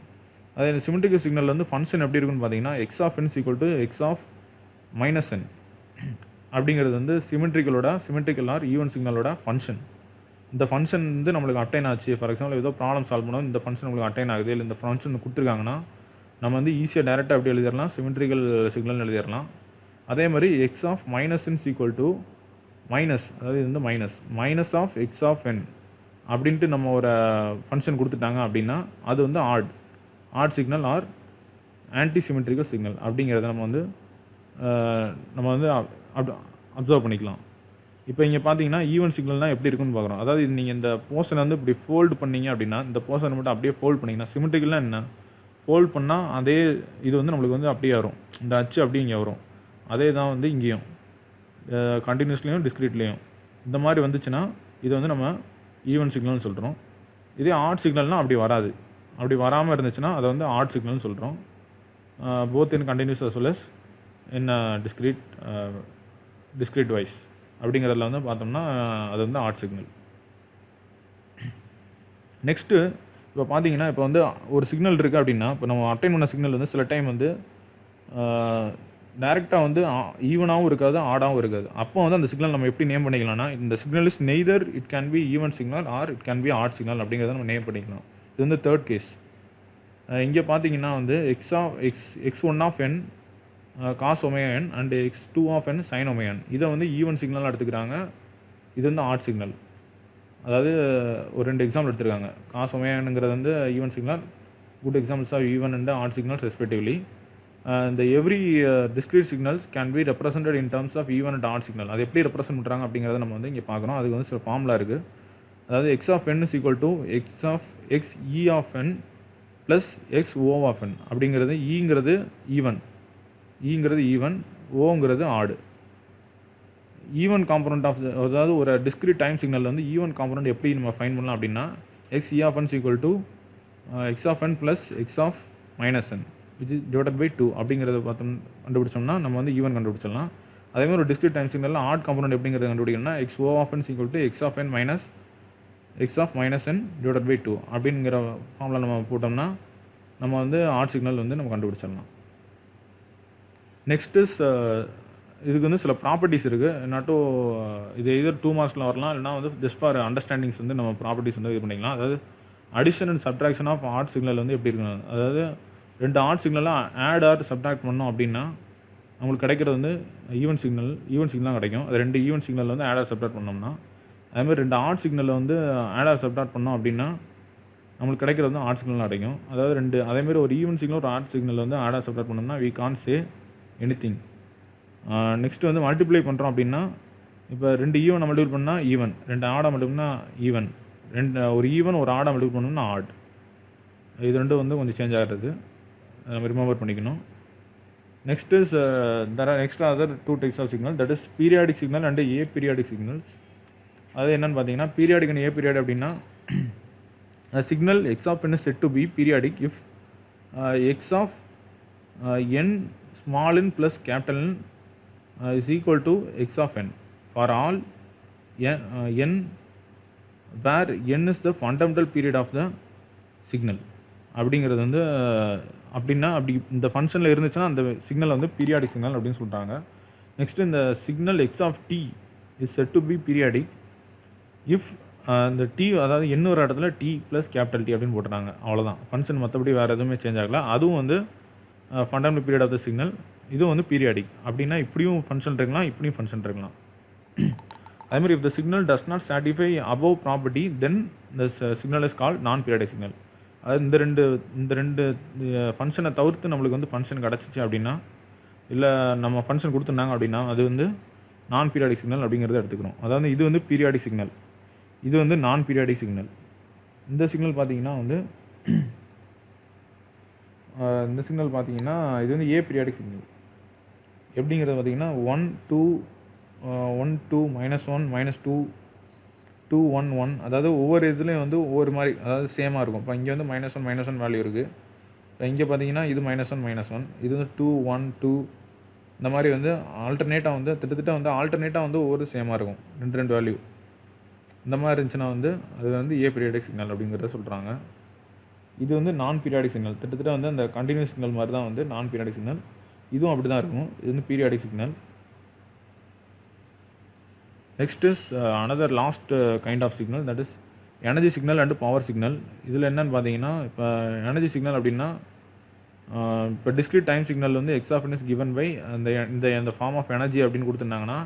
அதே சிமெட்ரிக்கல் சிக்னல் வந்து function எப்படி இருக்குன்னு பார்த்தீங்கன்னா x of n equal to x of minus n அப்படிங்கிறது வந்து சிமெட்ரிக்கல் ஆர் ஈவன் சிக்னலோட function. இந்த function வந்து நம்மளுக்கு அட்டைன் ஆச்சு, ஃபார் எக்ஸாம்பிள் ஏதோ ப்ராப்ளம் சால்வ் பண்ணோம், இந்த ஃபங்க்ஷன் நம்மளுக்கு அட்டைன் ஆகுது, இல்லை இந்த ஃபங்க்ஷன் கொடுத்துருக்காங்கன்னா நம்ம வந்து ஈஸியாக டேரெக்டாக எப்படி எழுதிடலாம், சிமெட்ரிக்கல் சிக்னல்னு எழுதிடலாம். அதே மாதிரி x of minus n equal to minus, அதாவது இது வந்து minus of x of n அப்படின்ட்டு நம்ம ஒரு ஃபங்க்ஷன் கொடுத்துட்டாங்க அப்படின்னா அது வந்து odd signal or anti symmetrical signal அப்படிங்கிறத நம்ம வந்து அப்சர்வ் பண்ணிக்கலாம். இப்போ இங்கே பார்த்தீங்கன்னா ஈவன் சிக்னல்னால் எப்படி இருக்குன்னு பார்க்குறோம். அதாவது நீங்கள் இந்த போர்ஷனை வந்து இப்படி ஃபோல்டு பண்ணீங்க அப்படின்னா, இந்த போர்ஷனை மட்டும் அப்படியே ஃபோல்டு பண்ணிங்கன்னா, சிமெட்ரிக்கல்னால் என்ன, ஃபோல்ட் பண்ணால் அதே இது வந்து நம்மளுக்கு வந்து அப்படியே வரும், இந்த அச்சு அப்படியே இங்கே வரும். அதே தான் வந்து இங்கேயும் கண்டினியூஸ்லேயும் டிஸ்க்ரீட்லேயும் இந்த மாதிரி வந்துச்சுன்னா இது வந்து நம்ம ஈவன் சிக்னல்னு சொல்கிறோம். இதே ஆட் சிக்னல்னால் அப்படி வராது, அப்படி வராமல் இருந்துச்சுன்னா அதை வந்து ஆட் சிக்னல்னு சொல்கிறோம். Both in continuous as well as in discrete wise அப்படிங்கிறதுல வந்து பார்த்தோம்னா அது வந்து ஆட் சிக்னல். நெக்ஸ்ட்டு இப்போ பார்த்தீங்கன்னா இப்போ வந்து ஒரு சிக்னல் இருக்குது அப்படின்னா, இப்போ நம்ம அட்டைன் பண்ண சிக்னல் வந்து சில டைம் வந்து டைரெக்டாக வந்து ஈவனாகவும் இருக்காது, ஆடாகவும் இருக்காது. அப்போ வந்து அந்த சிக்னல் நம்ம எப்படி நேம் பண்ணிக்கலாம்னா, இந்த signal is neither it can be even signal or it can be odd signal அப்படிங்கிறத நம்ம நேம் பண்ணிக்கலாம். இது வந்து தேர்ட் கேஸ். இங்கே பார்த்தீங்கன்னா வந்து x one of n cos omega n and x two of n sine omega n, இதை வந்து ஈவன் சிக்னலாக எடுத்துக்கிறாங்க. இது வந்து ஆட் சிக்னல். அதாவது ஒரு 2 எக்ஸாம்பிள் எடுத்துருக்காங்க. காஸ் ஒமேகாங்கிறது வந்து even signal, good examples of even and odd signals respectively. இந்த every discrete signals can be represented in terms of even and odd signal. அது எப்படி ரெப்ரசென்ட் பண்ணுறாங்க அப்படிங்கிறத நம்ம வந்து இங்கே பார்க்குறோம். அதுக்கு வந்து சில ஃபார்முலா இருக்குது. அதாவது X of n is equal to x e of n plus x o of n அப்படிங்கிறது ஈங்கிறது ஈவன், ஓங்கிறது ஆடு. ஈவன் காம்பனண்ட் ஆஃப் அதாவது ஒரு டிஸ்க்ரீட் டைம் சிக்னலில் வந்து ஈவன் காம்பனண்ட் எப்படி நம்ம ஃபைன் பண்ணலாம் அப்படின்னா x e of n equal to x of n plus x of minus n which is divided by 2 அப்படிங்கிறத கண்டுபிடிச்சோம்னா நம்ம வந்து ஈவன் கண்டுபிடிச்சிடலாம். அதேமாதிரி ஒரு டிஸ்க்ரீட் டைம் சிக்னலில் ஆட் காம்பனண்ட் எப்படிங்கிறத கண்டுபிடிக்கணும்னா x o of n equal to x of n minus x of minus n divided by 2 அப்படிங்கிற ஃபார்மில் நம்ம போட்டோம்னா நம்ம வந்து ஆட் சிக்னல் வந்து நம்ம கண்டுபிடிச்சிடலாம். நெக்ஸ்ட் இஸ் இதுக்கு வந்து சில ப்ராப்பர்ட்டிஸ் இருக்குது. நாட்டோ இது எதர் 2 மார்க்ஸில் வரலாம், இல்லைனா வந்து ஜஸ்ட் ஃபார் அண்டர்ஸ்டாண்டிங்ஸ் வந்து நம்ம ப்ராப்பர்ட்டிஸ் வந்து இது பண்ணிக்கலாம். அதாவது addition and subtraction of odd signal வந்து எப்படி இருக்கணும், அதாவது 2 ஆட் சிக்னலாக ஆட் ஆர் சப்ட்ராக்ட் பண்ணோம் அப்படின்னா நம்மளுக்கு கிடைக்கிறது வந்து ஈவன் சிக்னல் கிடைக்கும். அது 2 ஈவன் சிக்னல் வந்து ஆட் ஆர் சப்ட்ராக்ட் பண்ணோம்னா, அதேமாதிரி 2 ஆட் சிக்னலில் வந்து ஆட் ஆர் சப்ட்ராக்ட் பண்ணோம் அப்படின்னா நம்மளுக்கு கிடைக்கிறது வந்து ஆட் சிக்னல் கிடைக்கும். அதாவது அதேமாதிரி ஒரு ஈவன் சிக்னல் ஒரு ஆட் சிக்னல் வந்து ஆட் ஆர் சப்ட்ராக்ட் பண்ணோம்னா we can say anything. Next வந்து மல்டிப்ளை பண்ணுறோம் அப்படின்னா இப்போ 2 ஈவனை மல்டிபிள் பண்ணால் ஈவன், 2 ஆடை மல்டிபிள் பண்ணால் ஈவன், ஒரு ஈவன் ஒரு ஆடை மல்டிபிள் பண்ணோம்னா ஆட். இது ரெண்டும் வந்து கொஞ்சம் சேஞ்ச் ஆகிறது நம்ம ரிமெம்பர் பண்ணிக்கணும். Next is next other 2 types of signal, that is periodic signal and aperiodic signals. அது என்னென்னு பார்த்தீங்கன்னா பீரியாடிக் அண்ட் ஏ பீரியாடிக் அப்படின்னா signal x of n is said to be periodic if x of n small n plus capital N is equal to x of n for all n where n is the fundamental period of the signal. அப்படிங்கிறது வந்து அப்படின்னா அப்படி இந்த ஃபங்க்ஷனில் இருந்துச்சுன்னா அந்த signal வந்து periodic signal அப்படின்னு சொல்கிறாங்க. நெக்ஸ்ட்டு இந்த signal x of D is said to be periodic if இந்த டி அதாவது இன்னொரு இடத்துல டி ப்ளஸ் கேபிட்டல் டி அப்படின்னு போட்டுறாங்க. அவ்வளோதான் ஃபங்க்ஷன், மற்றபடி வேறு எதுவுமே சேஞ்ச் ஆகலை. அதுவும் வந்து fundamental period of the signal. இதுவும் வந்து பீரியாடிக் அப்படின்னா இப்படியும் ஃபங்க்ஷன் இருக்கலாம், இப்படியும் ஃபங்க்ஷன் இருக்கலாம். அதேமாதிரி if the signal does not satisfy above property then the signal is called நான் பீரியாடிக் சிக்னல். அது இந்த ரெண்டு ஃபங்க்ஷனை தவிர்த்து நம்மளுக்கு வந்து ஃபங்க்ஷன் கிடச்சிச்சு அப்படின்னா, இல்லை நம்ம ஃபங்க்ஷன் கொடுத்துருந்தாங்க அப்படின்னா, அது வந்து நான் பீரியாடிக் சிக்னல் அப்படிங்கிறத எடுத்துக்கிறோம். அதாவது இது வந்து பீரியாடிக் சிக்னல், இது வந்து நான் பீரியாடிக் சிக்னல். இந்த சிக்னல் பார்த்தீங்கன்னா வந்து இந்த சிக்னல் பார்த்தீங்கன்னா இது வந்து ஏ பீரியாடிக் சிக்னல். எப்படிங்கிறது பார்த்தீங்கன்னா 1 2 1 2 -1 -2 2 1 1, அதாவது ஒவ்வொரு இதுலேயும் வந்து ஒவ்வொரு மாதிரி, அதாவது சேமாக இருக்கும். இப்போ இங்கே வந்து -1 -1 வேல்யூ இருக்குது. இப்போ இங்கே பார்த்தீங்கன்னா இது -1 -1, இது வந்து 2 1 2, இந்த மாதிரி வந்து ஆல்டர்னேட்டாக வந்து கிட்டத்தட்ட வந்து ஆல்டர்னேட்டாக வந்து ஒவ்வொரு சேமாக இருக்கும், ரெண்டு வேல்யூ. இந்த மாதிரி இருந்துச்சுன்னா வந்து அது வந்து ஏ பீரியாடிக் சிக்னல் அப்படிங்கிறத சொல்கிறாங்க. இது வந்து நான் பீரியாடிக் சிக்னல், கிட்டத்தட்ட வந்து அந்த கண்டினியூஸ் சிக்னல் மாதிரி தான் வந்து நான் பீரியாடிக் சிக்னல். இதுவும் அப்படி தான் இருக்கும். இது வந்து periodic signal. Next is another last kind of signal, that is energy signal and power signal. இதில் என்னென்னு பார்த்தீங்கன்னா, இப்போ எனர்ஜி சிக்னல் அப்படின்னா, இப்போ டிஸ்க்ரீட் டைம் சிக்னல் வந்து X of n is given by இந்த ஃபார்ம் ஆஃப் எனர்ஜி அப்படின்னு கொடுத்துருந்தாங்கன்னா,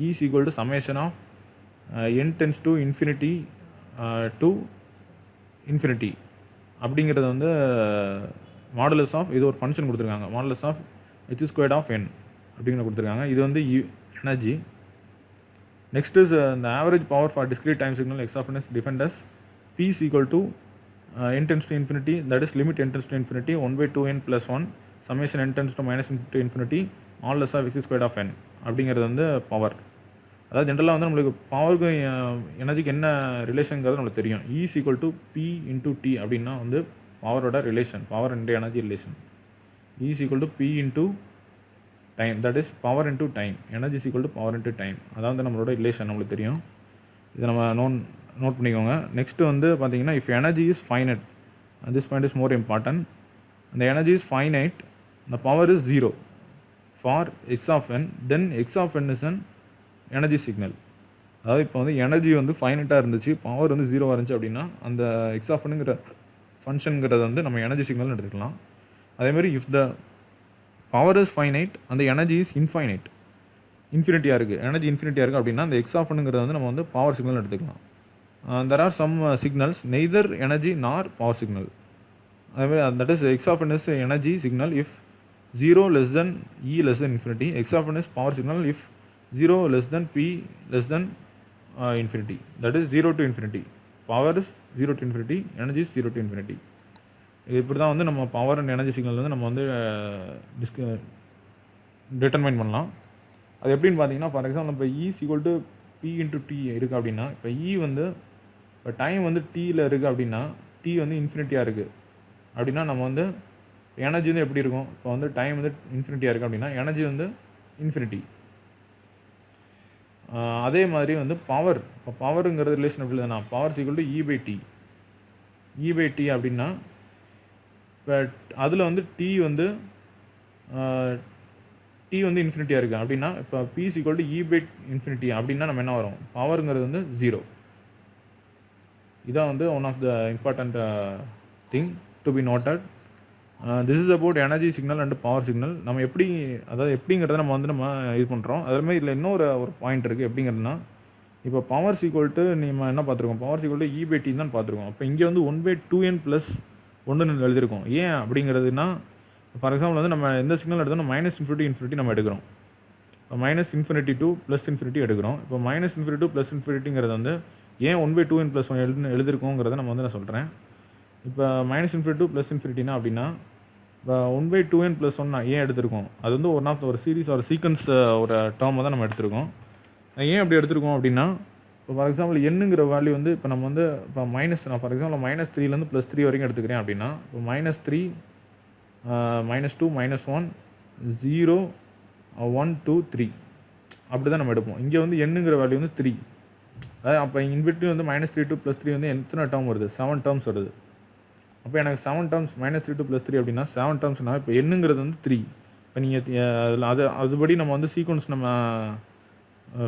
is equal to summation of n tends to infinity to infinity அப்படிங்கிறது வந்து மாடுலஸ் ஆஃப் இது ஒரு ஃபங்க்ஷன் கொடுத்துருக்காங்க, modulus of h² of n அப்படிங்கிற கொடுத்துருக்காங்க. இது வந்து எனர்ஜி. நெக்ஸ்ட் இஸ் இந்த average power for discrete time signal x of n is defined as p is equal to n tends to infinity, that is limit n tends to infinity 1/2n plus 1 summation n tends to minus to infinity modulus of x² of n அப்படிங்கிறது வந்து power. அதாவது ஜென்ரலாக வந்து நம்மளுக்கு பவருக்கு எனர்ஜிக்கு என்ன ரிலேஷனுங்கிறது நம்மளுக்கு தெரியும். E is equal to p into t அப்படின்னா வந்து பவரோட relation, power into energy relation. E is equal to p into time, that is power into time. Energy is equal to power into time. அதான் வந்து நம்மளோட relation நம்மளுக்கு தெரியும். இதை நம்ம நோட் பண்ணிக்கோங்க. நெக்ஸ்ட்டு வந்து பார்த்தீங்கன்னா, if energy is finite, this point is more important. அந்த energy is finite, the power is 0 for x of n, then x of n is an energy signal. அதாவது இப்போ வந்து எனர்ஜி வந்து ஃபைனட்டாக இருந்துச்சு, பவர் வந்து 0 இருந்துச்சு அப்படின்னா அந்த எக்ஸ் ஆஃப் என்ங்கிற ஃபங்க்ஷனுங்கிறத வந்து நம்ம எனர்ஜி சிக்னல்னு எடுத்துக்கலாம். அதேமாதிரி if the power is finite அந்த எனர்ஜி இஸ் இன்ஃபைனைட், இன்ஃபினிட்டியாக இருக்குது, எனர்ஜி இன்ஃபினிட்டியாக இருக்குது அப்படின்னா அந்த எக்ஸ் ஆஃப் என்ங்கிறத வந்து நம்ம வந்து பவர் சிக்னல் எடுத்துக்கலாம். There are some signals neither energy nor power signal. அதேமாதிரி that is x of n is energy signal if 0 less than E less than infinity. X of n is power signal if 0 less than P less than infinity. That is 0 to infinity. Power is 0 to infinity, energy is 0 to infinity. இப்படி தான் வந்து நம்ம power and energy signal வந்து நம்ம வந்து determine பண்ணலாம். அது எப்படின்னு பார்த்தீங்கன்னா, ஃபார் எக்ஸாம்பிள் இப்போ E is equal to P into T இருக்குது அப்படின்னா, இப்போ E வந்து இப்போ டைம் வந்து Tயில் இருக்குது அப்படின்னா, T வந்து இன்ஃபினிட்டியாக இருக்குது அப்படின்னா நம்ம வந்து எனர்ஜி வந்து எப்படி இருக்கும், இப்போ வந்து டைம் வந்து இன்ஃபினிட்டியாக இருக்குது அப்படின்னா எனர்ஜி வந்து இன்ஃபினிட்டி. அதே மாதிரி வந்து பவர், இப்போ பவருங்கிறது ரிலேஷன் எப்படி தானே, power equal to e by t அப்படின்னா இப்போ அதில் வந்து டி வந்து இன்ஃபினிட்டியாக இருக்குது அப்படின்னா இப்போ p equal to e by infinity அப்படின்னா நம்ம என்ன வரும், பவருங்கிறது வந்து 0. இதான் வந்து one of the important thing to be noted. This is about energy signal and power signal. நம்ம எப்படி, அதாவது எப்படிங்கிறத நம்ம வந்து நம்ம இது பண்ணுறோம். அதுமாதிரி இதில் இன்னொரு ஒரு பாயிண்ட் இருக்குது. எப்படிங்கிறதுனா, இப்போ பவர் சீக்வல் நம்ம என்ன பார்த்துருக்கோம், பவர் சீக்வல் டு E/T தான் பார்த்துருக்கோம். இப்போ இங்கே வந்து 1/2n + 1 எழுதியிருக்கோம். ஏன் அப்படிங்கிறதுனா, ஃபார் எக்ஸாம்பிள் வந்து நம்ம எந்த சிக்னல் எடுத்தோம்னா -∞ நம்ம எடுக்கிறோம். இப்போ -∞ to +∞ எடுக்கிறோம். இப்போ -∞ to +∞ வந்து ஏன் 1/2n + 1 எழுதிருக்கோங்கிறத நம்ம வந்து நான் சொல்கிறேன். இப்போ -∞ to +∞ அப்படின்னா இப்போ 1/2n + 1 ஏன் எடுத்திருக்கோம், அது வந்து ஒன் ஆஃப் ஒரு சீரீஸ் ஒரு சீக்வன்ஸ் ஒரு டேர்மை தான் நம்ம எடுத்திருக்கோம். ஏன் அப்படி எடுத்திருக்கோம் அப்படின்னா, இப்போ ஃபார் எக்ஸாம்பிள் என்னங்கிற வேல்யூ வந்து இப்போ நம்ம வந்து இப்போ நான் ஃபார் எக்ஸாம்பிள் -3லேருந்து +3 வரைக்கும் எடுத்துக்கிறேன் அப்படின்னா, இப்போ -3 -2 -1 0 1 2 3 அப்படி தான் நம்ம எடுப்போம். இங்கே வந்து என்னங்கிற வேல்யூ வந்து 3. அதாவது அப்போ இன்பிட்வீன் வந்து -3 to +3 வந்து எத்தனை டேர்ம் வருது, 7 டேர்ம்ஸ் வருது. அப்போ எனக்கு 7 டேர்ம்ஸ் -3 to +3 அப்படின்னா 7 டேர்ம்ஸ்னா இப்போ என்னங்கிறது வந்து 3. இப்போ நீங்கள் அதுபடி நம்ம வந்து சீக்வன்ஸ் நம்ம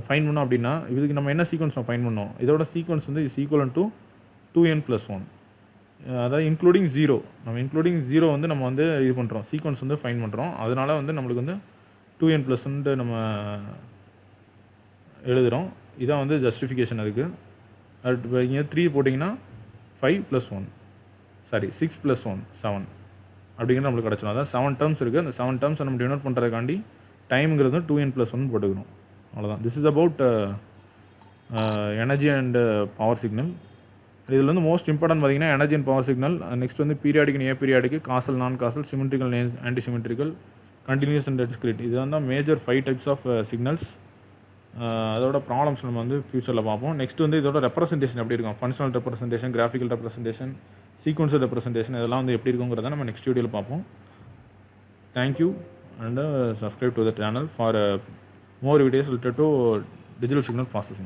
ஃபைன் பண்ணோம் அப்படின்னா, இதுக்கு நம்ம என்ன சீக்வன்ஸ் நம்ம ஃபைன் பண்ணோம், இதோட சீக்வன்ஸ் வந்து இஸ் ஈக்குவல் டு 2n + 1, அதாவது இன்க்ளூடிங் 0. நம்ம இன்க்ளூடிங் 0 வந்து நம்ம வந்து இது பண்ணுறோம், சீக்வன்ஸ் வந்து ஃபைன் பண்ணுறோம். அதனால் வந்து நம்மளுக்கு வந்து 2n + 1 நம்ம எழுதுகிறோம். இதான் வந்து ஜஸ்டிஃபிகேஷன் அதுக்கு. இங்கே 3 போட்டிங்கன்னா 5 + 1 சாரி 6 + 1 7 அப்படிங்கிறது நம்மளுக்கு கிடச்சிடும். அதான் 7 டேர்ம்ஸ் இருக்குது. அந்த 7 டேர்ம்ஸை நம்ம டினோட் பண்ணுறதுக்காண்டி டைம்ங்கிறது 2n + 1 போட்டுக்கணும். அவ்வளோதான். This is about energy and power signal. இதில் வந்து மோஸ்ட் இம்பார்ட்டன்ட் பார்த்தீங்கன்னா energy and power signal. Next வந்து periodic and aperiodic, causal non causal, symmetrical anti symmetrical, continuous and discrete. இது வந்து மேஜர் 5 டைப்ஸ் ஆஃப் சிக்னல்ஸ். அதோட problems நம்ம வந்து ஃபியூச்சரில் பார்ப்போம். நெக்ஸ்ட் வந்து இதோட ரெப்ரசன்டேஷன் எப்படி இருக்கும், functional representation, graphical representation, sequential representation, இதெல்லாம் வந்து எப்படி இருக்குங்கிறத நம்ம நெக்ஸ்ட் வீடியோவில் பார்ப்போம். Thank you and subscribe to the channel for more videos related to digital signal processing.